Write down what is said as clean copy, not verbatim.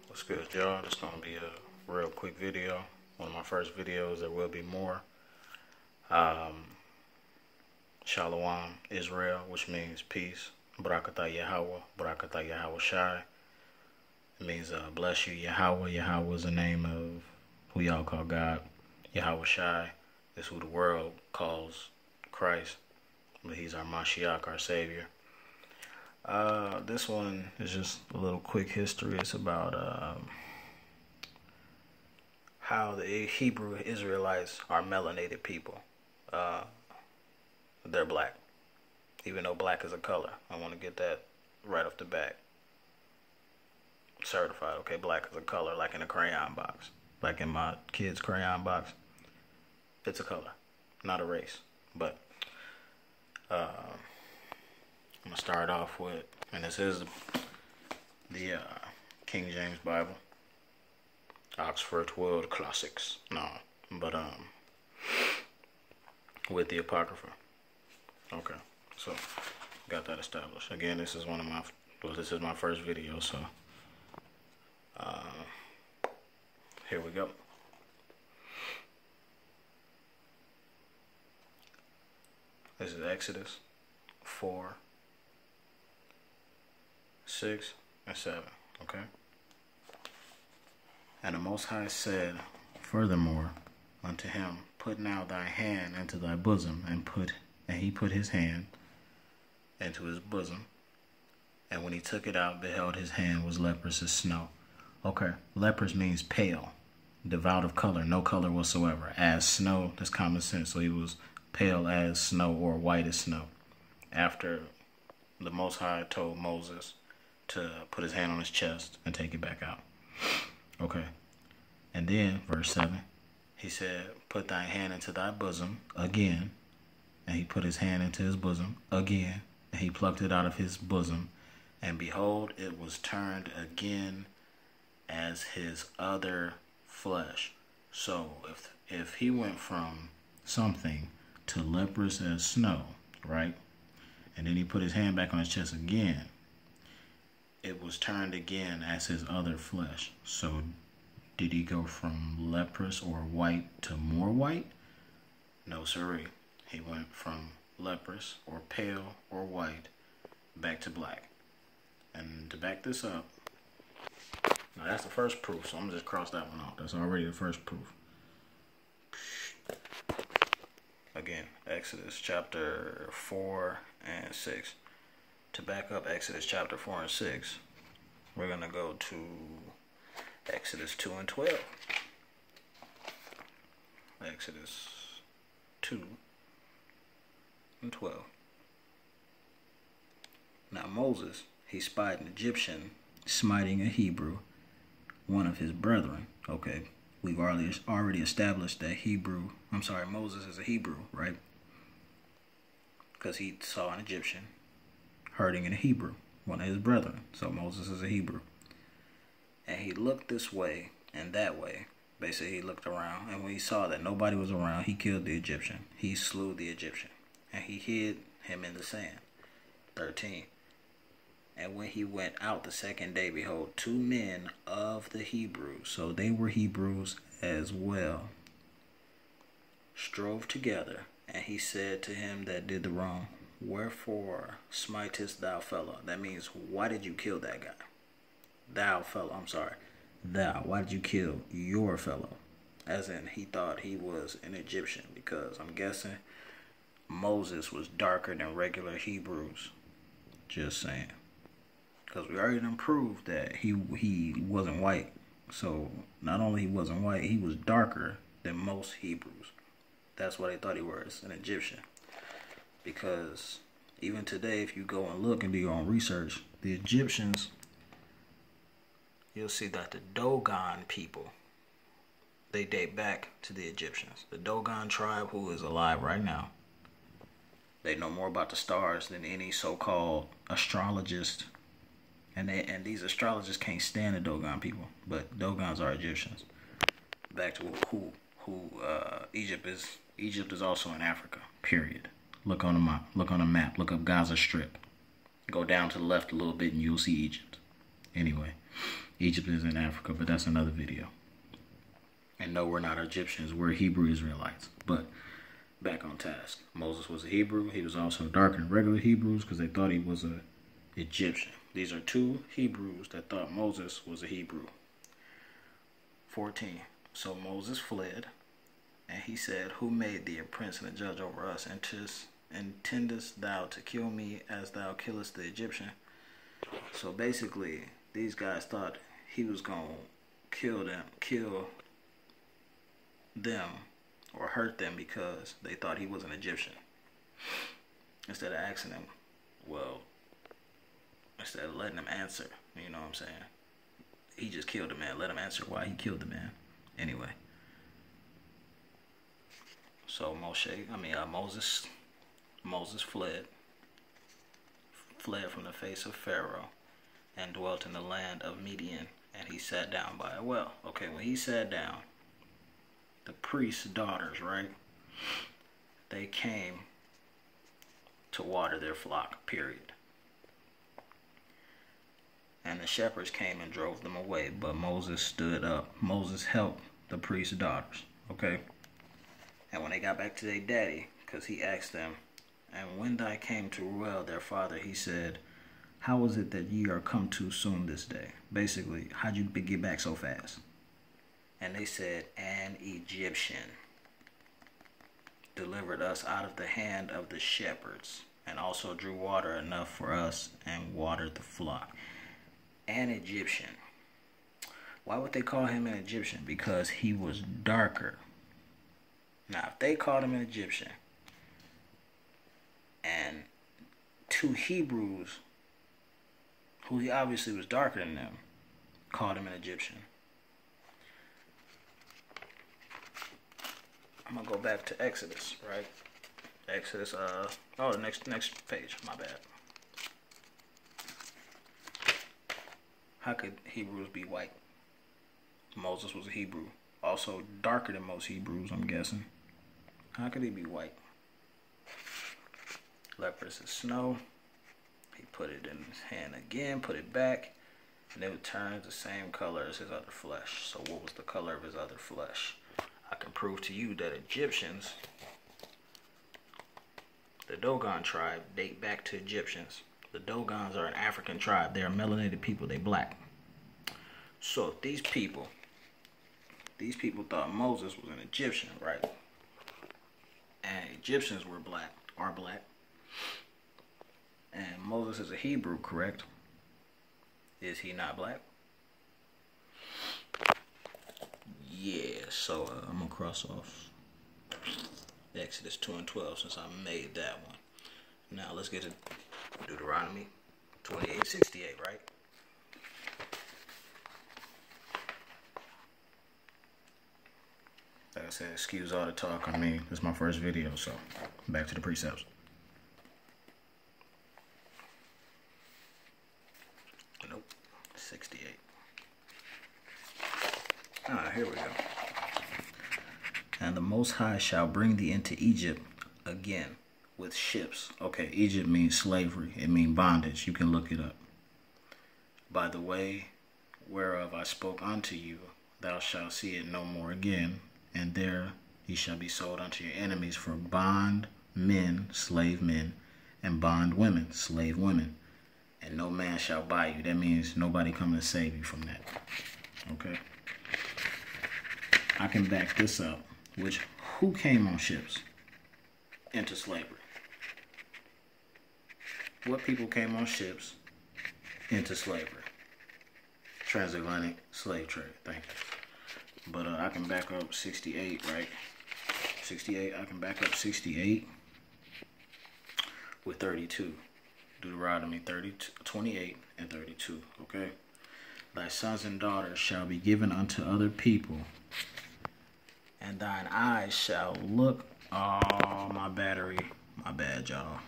What's good, y'all? This gonna be a real quick video. One of my first videos. There will be more. Shalom, Israel, which means peace. Barakatah Yahweh, Barakatah Yahweh Shai. It means bless you, Yahweh. Yahweh is the name of who y'all call God. Yahweh Shai is who the world calls Christ, but he's our Mashiach, our Savior. This one is just a little quick history. It's about how the Hebrew Israelites are melanated people. They're black, even though black is a color. I want to get that right off the bat. Certified, okay? Black is a color, like in a crayon box, like in my kid's crayon box. It's a color, not a race. But I'm gonna start off with, and this is the King James Bible, Oxford World Classics. No, but with the Apocrypha. Okay, so got that established. Again, this is this is my first video, so here we go. This is Exodus 4, 6, and 7. Okay. And the Most High said, furthermore, unto him, put now thy hand into thy bosom, and he put his hand into his bosom, and when he took it out, beheld his hand was leprous as snow. Okay, leprous means pale, devoid of color, no color whatsoever. As snow, that's common sense. So he was pale as snow or white as snow. After the Most High told Moses to put his hand on his chest and take it back out. Okay, and then verse 7, he said, put thy hand into thy bosom again. And he put his hand into his bosom again, and he plucked it out of his bosom, and behold, it was turned again as his other flesh. So if he went from something to leprous as snow, right? And then he put his hand back on his chest again, it was turned again as his other flesh. So did he go from leprous or white to more white? No, sirree. He went from leprous or pale or white back to black. And to back this up, now that's the first proof, so I'm going to just cross that one off. That's already the first proof. Again, Exodus chapter 4 and 6. To back up Exodus chapter 4 and 6, we're going to go to Exodus 2 and 12. Exodus 2 and 12. Now Moses, he spied an Egyptian smiting a Hebrew, one of his brethren. Okay, we've already established that Moses is a Hebrew, right? Because he saw an Egyptian hurting in a Hebrew, one of his brethren. So Moses is a Hebrew. And he looked this way and that way. Basically, he looked around, and when he saw that nobody was around, he killed the Egyptian. He slew the Egyptian, and he hid him in the sand. 13. And when he went out the second day, behold, 2 men of the Hebrews, so they were Hebrews as well, strove together. And he said to him that did the wrong, wherefore smitest thou fellow? That means, why did you kill that guy? Thou fellow, why did you kill your fellow? As in, he thought he was an Egyptian, because I'm guessing Moses was darker than regular Hebrews. Just saying. Because we already done proved that he wasn't white. So not only he wasn't white, he was darker than most Hebrews. That's why they thought he was an Egyptian. Because even today, if you go and look and do your own research, the Egyptians, you'll see that the Dogon people, they date back to the Egyptians. The Dogon tribe, who is alive right now, they know more about the stars than any so-called astrologist. And these astrologists can't stand the Dogon people, but Dogons are Egyptians. Back to who Egypt is. Egypt is also in Africa. Period. Look on the map. Look on the map. Look up Gaza Strip. Go down to the left a little bit, and you'll see Egypt. Anyway, Egypt is in Africa, but that's another video. And no, we're not Egyptians. We're Hebrew Israelites. But back on task. Moses was a Hebrew. He was also darker than regular Hebrews because they thought he was an Egyptian. These are two Hebrews that thought Moses was a Hebrew. 14. So Moses fled, and he said, "Who made thee a prince and a judge over us? Intendest thou to kill me as thou killest the Egyptian?" So basically, these guys thought he was going to kill them or hurt them because they thought he was an Egyptian. Instead of asking them, instead of letting them answer, you know what I'm saying? He just killed the man. Let him answer why he killed the man. Anyway. So Moses fled from the face of Pharaoh and dwelt in the land of Midian, and he sat down by a well. Okay, when he sat down, the priest's daughters, right? They came to water their flock, period. And the shepherds came and drove them away, but Moses stood up. Moses helped the priest's daughters, okay? And when they got back to their daddy, because he asked them, "And when thy came to Ruel, their father," he said, "How is it that ye are come too soon this day?" Basically, how'd you get back so fast? And they said, "An Egyptian delivered us out of the hand of the shepherds, and also drew water enough for us, and watered the flock." An Egyptian. Why would they call him an Egyptian? Because he was darker. Now, if they called him an Egyptian, and two Hebrews, who he obviously was darker than them, called him an Egyptian, I'm gonna go back to Exodus, right? Exodus, the next page, my bad. How could Hebrews be white? Moses was a Hebrew. Also darker than most Hebrews, I'm guessing. How could he be white? Leprous as snow. He put it in his hand again, put it back, and it would turn the same color as his other flesh. So what was the color of his other flesh? I can prove to you that Egyptians, the Dogon tribe, date back to Egyptians. The Dogons are an African tribe. They're a melanated people. They black. So these people thought Moses was an Egyptian, right? And Egyptians are black. And Moses is a Hebrew, correct? Is he not black? Yeah, so I'm going to cross off Exodus 2 and 12 since I made that one. Now let's get to Deuteronomy 28:68, right? Like I said, excuse all the talk on me. This is my first video, so back to the precepts. Nope, 68. Alright, here we go. "And the Most High shall bring thee into Egypt again with ships." Okay, Egypt means slavery. It means bondage. You can look it up. "By the way whereof I spoke unto you, thou shalt see it no more again. And there ye shall be sold unto your enemies for bond men, slave men, and bond women, slave women. And no man shall buy you." That means nobody coming to save you from that. Okay? I can back this up. Who came on ships into slavery? What people came on ships into slavery? Transatlantic slave trade. Thank you. But I can back up 68, right? 68, I can back up 68 with 32. Deuteronomy 28 and 32, okay? "Thy sons and daughters shall be given unto other people, and thine eyes shall look..." Oh, my battery. My bad, y'all.